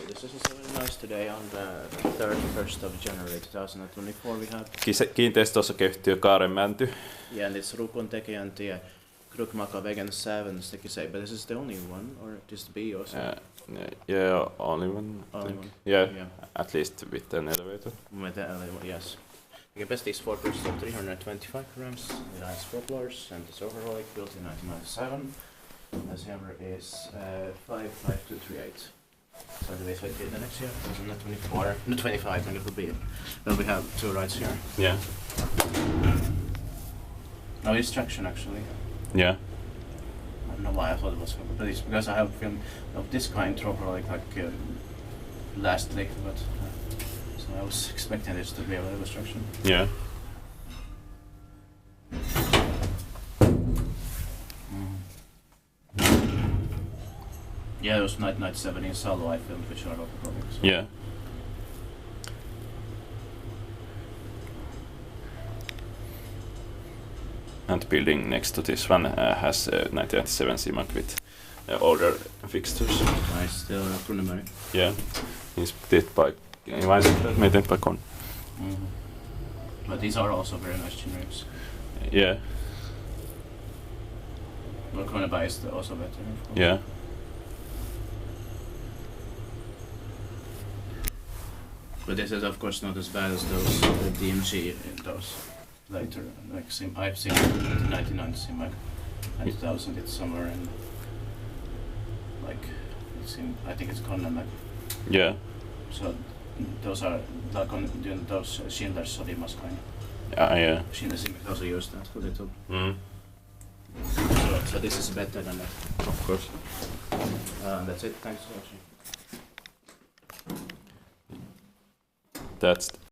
this is really nice today on the 31st of January 2024 we have. Kiinteistöosakeyhtiö Kaarenmänty. Yeah, and it's Ruukuntekijäntie, Vägen 7 Stekisei, but this is the only one, or just B also? Yeah, only one. Only one. Yeah, at least with an elevator. With the elevator, yes. The capacity is 4 persons of 325 grams. It has 4 floors, and it's overall built in 1997. The hammer is 55238. So the base weight the next year, 2024, no 25, and it will be. Then we have 2 rides here. Yeah. No, it's traction actually. Yeah. I don't know why I thought it was, but it's because I have film of this kind probably like last week, but so I was expecting this to be a little traction. Yeah. Yeah, it was 1997 in Salo I filmed, which are local projects. So. Yeah. And the building next to this one has 1997 Semag with older fixtures. Nice, still Ruukuntekijäntie. Yeah, maintained by Con. But these are also very nice generics. Yeah. Ruukuntekijäntie is also better. Yeah. But this is of course not as bad as those DMG those later. Like I've seen 1999 Semag, and 2000 it's somewhere in like I think it's Connemag. Yeah. So those are like on doing those Schindler's Sodimas kind of. Yeah. Schindler's Semag also used that for little. So this is better than that. Of course. That's it. Thanks for watching. That's